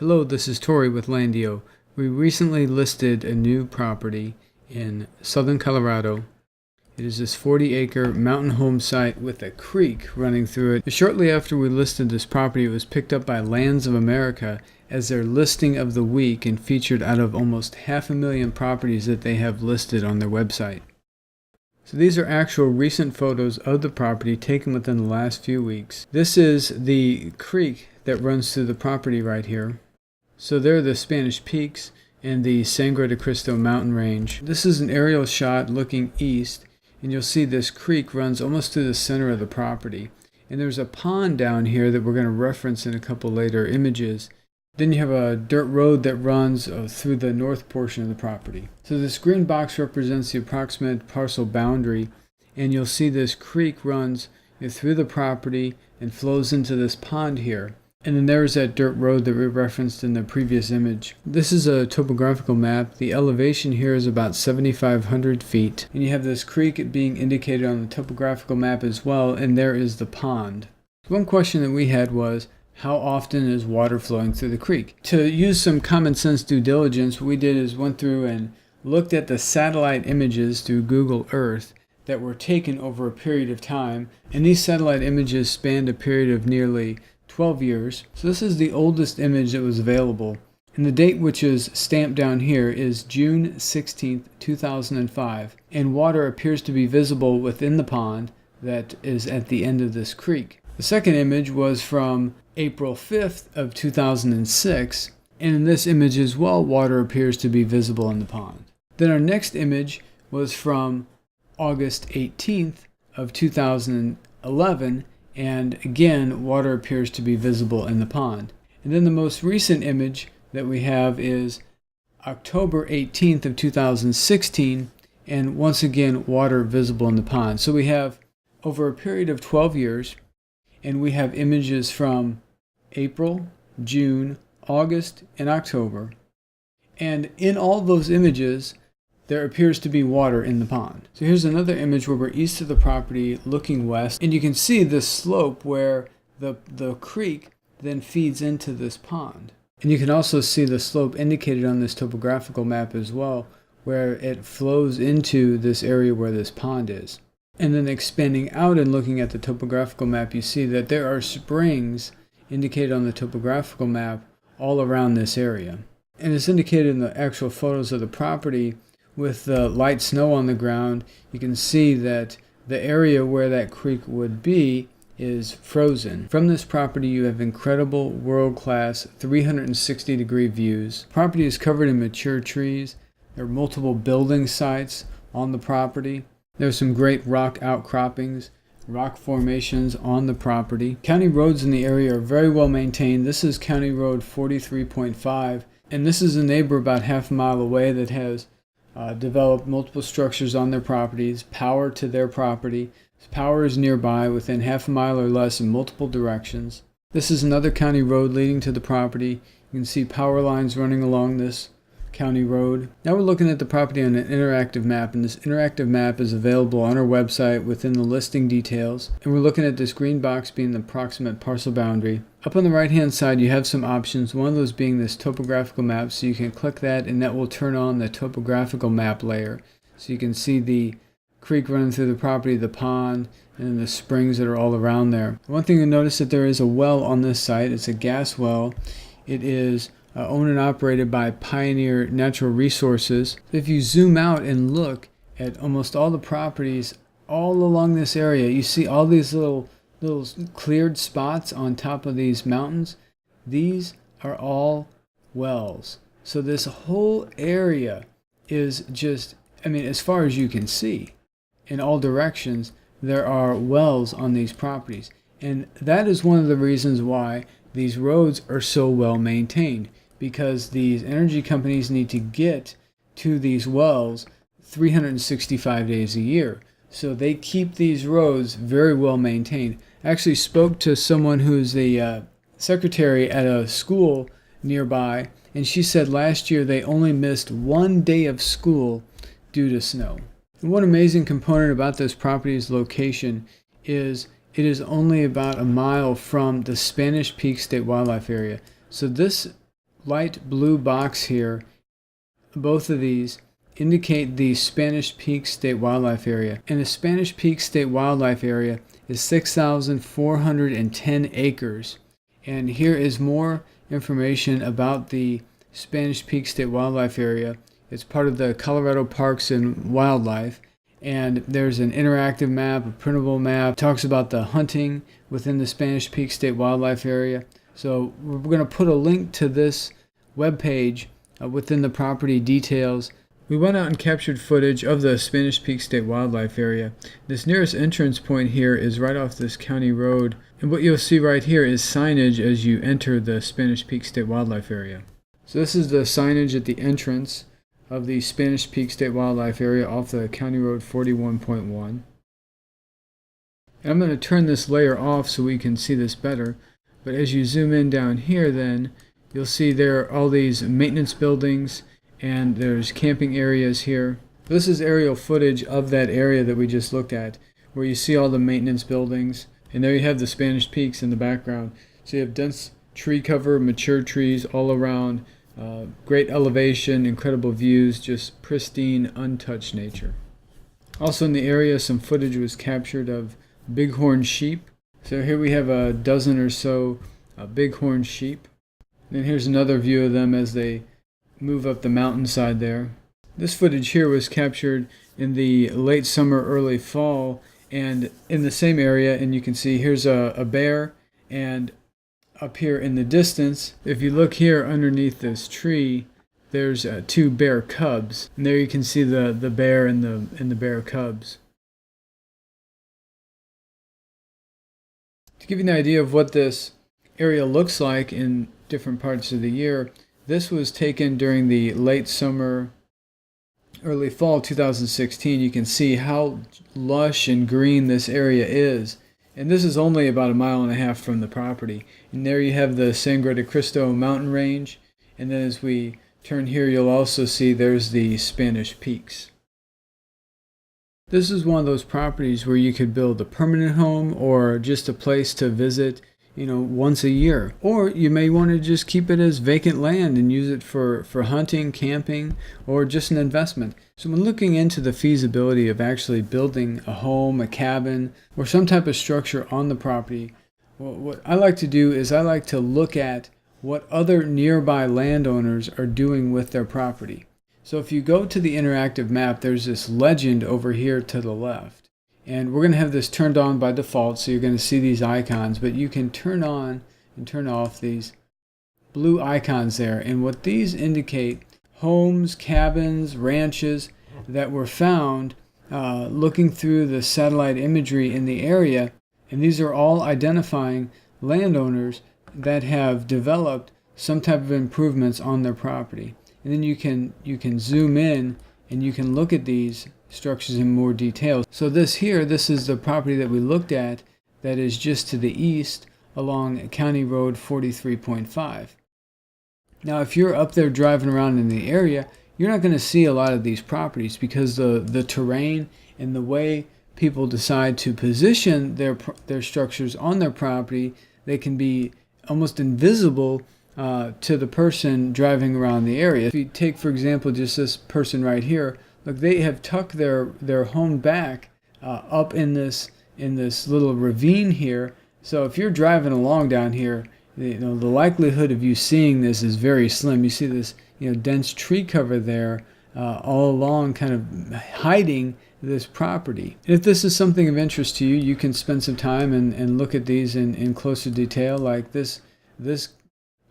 Hello, this is Tori with LANDiO. We recently listed a new property in southern Colorado. It is this 40-acre mountain home site with a creek running through it. Shortly after we listed this property, it was picked up by Lands of America as their listing of the week and featured out of almost 500,000 properties that they have listed on their website. So these are actual recent photos of the property taken within the last few weeks. This is the creek that runs through the property right here. So there are the Spanish Peaks and the Sangre de Cristo mountain range. This is an aerial shot looking east, and you'll see this creek runs almost through the center of the property. And there's a pond down here that we're going to reference in a couple later images. Then you have a dirt road that runs through the north portion of the property. So this green box represents the approximate parcel boundary, and you'll see this creek runs through the property and flows into this pond here. And then there's that dirt road that we referenced in the previous image. This is a topographical map. The elevation here is about 7,500 feet. And you have this creek being indicated on the topographical map as well, and there is the pond. One question that we had was, how often is water flowing through the creek? To use some common sense due diligence, what we did is went through and looked at the satellite images through Google Earth that were taken over a period of time. And these satellite images spanned a period of nearly 12 years. So this is the oldest image that was available. And the date, which is stamped down here, is June 16th, 2005. And water appears to be visible within the pond that is at the end of this creek. The second image was from April 5th of 2006. And in this image as well, water appears to be visible in the pond. Then our next image was from August 18th of 2011. And again, water appears to be visible in the pond. And then the most recent image that we have is October 18th of 2016, and once again, water visible in the pond. So we have over a period of 12 years, and we have images from April, June, August, and October. And in all those images, there appears to be water in the pond. So here's another image where we're east of the property looking west, and you can see the slope where the creek then feeds into this pond. And you can also see the slope indicated on this topographical map as well, where it flows into this area where this pond is. And then expanding out and looking at the topographical map, you see that there are springs indicated on the topographical map all around this area. And it's indicated in the actual photos of the property. With the light snow on the ground, you can see that the area where that creek would be is frozen. From this property, you have incredible world-class 360-degree views. The property is covered in mature trees. There are multiple building sites on the property. There's some great rock outcroppings, rock formations on the property. County roads in the area are very well maintained. This is County Road 43.5, and this is a neighbor about half a mile away that has developed multiple structures on their properties, power to their property. Power is nearby within half a mile or less in multiple directions. This is another county road leading to the property. You can see power lines running along this county road. Now we're looking at the property on an interactive map, and this interactive map is available on our website within the listing details. And we're looking at this green box being the approximate parcel boundary. Up on the right hand side you have some options, one of those being this topographical map, so you can click that and that will turn on the topographical map layer. So you can see the creek running through the property, the pond, and then the springs that are all around there. One thing you'll notice that there is a well on this site. It's a gas well. It is owned and operated by Pioneer Natural Resources. If you zoom out and look at almost all the properties all along this area, you see all these little cleared spots on top of these mountains. These are all wells. So this whole area is just, as far as you can see, in all directions, there are wells on these properties. And that is one of the reasons why these roads are so well maintained, because these energy companies need to get to these wells 365 days a year. So they keep these roads very well maintained. I actually spoke to someone who's the secretary at a school nearby, and she said last year they only missed one day of school due to snow. And one amazing component about this property's location is it is only about a mile from the Spanish Peak State Wildlife Area. So this light blue box here, both of these indicate the Spanish Peak State Wildlife Area. And the Spanish Peak State Wildlife Area is 6,410 acres. And here is more information about the Spanish Peak State Wildlife Area. It's part of the Colorado Parks and Wildlife. And there's an interactive map, a printable map, talks about the hunting within the Spanish Peak State Wildlife Area. So we're going to put a link to this webpage within the property details. We went out and captured footage of the Spanish Peak State Wildlife Area. This nearest entrance point here is right off this county road. And what you'll see right here is signage as you enter the Spanish Peak State Wildlife Area. So this is the signage at the entrance of the Spanish Peak State Wildlife Area off the County Road 41.1. And I'm going to turn this layer off so we can see this better. But as you zoom in down here, then you'll see there are all these maintenance buildings and there's camping areas here. This is aerial footage of that area that we just looked at, where you see all the maintenance buildings. And there you have the Spanish Peaks in the background. So you have dense tree cover, mature trees all around, great elevation, incredible views, just pristine, untouched nature. Also in the area, some footage was captured of bighorn sheep. So here we have a dozen or so bighorn sheep. And here's another view of them as they move up the mountainside there. This footage here was captured in the late summer, early fall, and in the same area. And you can see here's a bear, and up here in the distance, if you look here underneath this tree, there's two bear cubs. And there you can see the bear and the bear cubs. To give you an idea of what this area looks like in different parts of the year, this was taken during the late summer, early fall 2016. You can see how lush and green this area is. And this is only about 1.5 miles from the property. And there you have the Sangre de Cristo mountain range. And then as we turn here, you'll also see there's the Spanish Peaks. This is one of those properties where you could build a permanent home or just a place to visit, once a year. Or you may want to just keep it as vacant land and use it for hunting, camping, or just an investment. So when looking into the feasibility of actually building a home, a cabin, or some type of structure on the property, what I like to do is I like to look at what other nearby landowners are doing with their property. So if you go to the interactive map, there's this legend over here to the left. And we're going to have this turned on by default, so you're going to see these icons, but you can turn on and turn off these blue icons there. And what these indicate, homes, cabins, ranches that were found looking through the satellite imagery in the area. And these are all identifying landowners that have developed some type of improvements on their property. And then you can zoom in and you can look at these structures in more detail. So this is the property that we looked at that is just to the east along County Road 43.5. Now if you're up there driving around in the area, you're not going to see a lot of these properties because the terrain and the way people decide to position their structures on their property, they can be almost invisible to the person driving around the area. If you take, for example, just this person right here, look, they have tucked their home back up in this little ravine here. So if you're driving along down here, the likelihood of you seeing this is very slim. You see this dense tree cover there all along, kind of hiding this property. And if this is something of interest to you, you can spend some time and look at these in closer detail, like this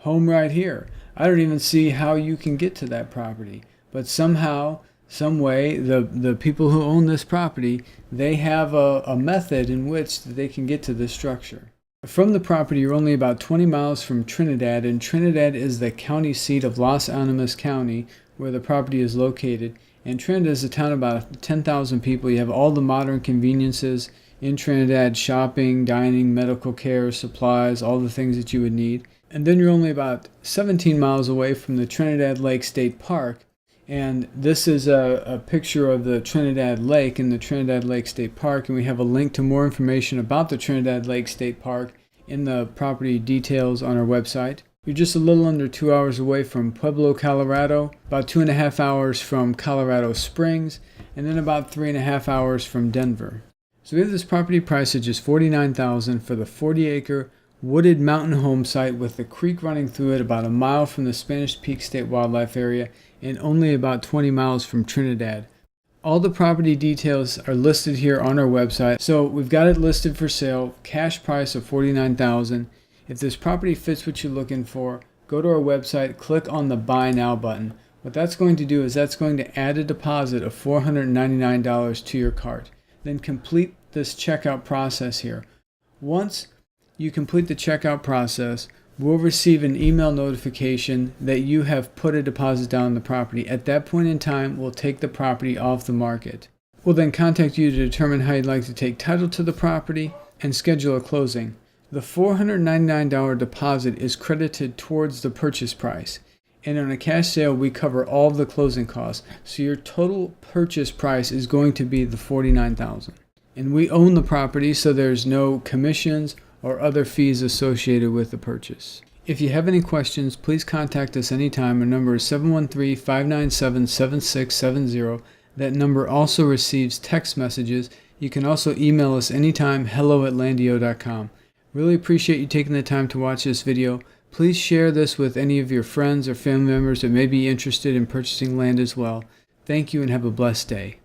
home right here. I don't even see how you can get to that property, but somehow, some way, the people who own this property, they have a method in which they can get to this structure. From the property, you're only about 20 miles from Trinidad, and Trinidad is the county seat of Las-Animas County, where the property is located. And Trinidad is a town of about 10,000 people. You have all the modern conveniences in Trinidad: shopping, dining, medical care, supplies, all the things that you would need. And then you're only about 17 miles away from the Trinidad Lake State Park. And this is a picture of the Trinidad Lake in the Trinidad Lake State Park. And we have a link to more information about the Trinidad Lake State Park in the property details on our website. You're just a little under 2 hours away from Pueblo, Colorado, about 2.5 hours from Colorado Springs, and then about 3.5 hours from Denver. So we have this property price at just $49,000 for the 40-acre wooded mountain home site with a creek running through it about a mile from the Spanish Peak State Wildlife Area and only about 20 miles from Trinidad. All the property details are listed here on our website. So we've got it listed for sale, cash price of $49,000. If this property fits what you're looking for, go to our website, click on the Buy Now button. What that's going to do is that's going to add a deposit of $499 to your cart. Then complete this checkout process here. Once you complete the checkout process, we'll receive an email notification that you have put a deposit down on the property. At that point in time, we'll take the property off the market. We'll then contact you to determine how you'd like to take title to the property and schedule a closing. The $499 deposit is credited towards the purchase price. And on a cash sale, we cover all of the closing costs. So your total purchase price is going to be the $49,000. And we own the property, so there's no commissions or other fees associated with the purchase. If you have any questions, please contact us anytime. Our number is 713-597-7670. That number also receives text messages. You can also email us anytime, hello@landio.com. Really appreciate you taking the time to watch this video. Please share this with any of your friends or family members that may be interested in purchasing land as well. Thank you and have a blessed day.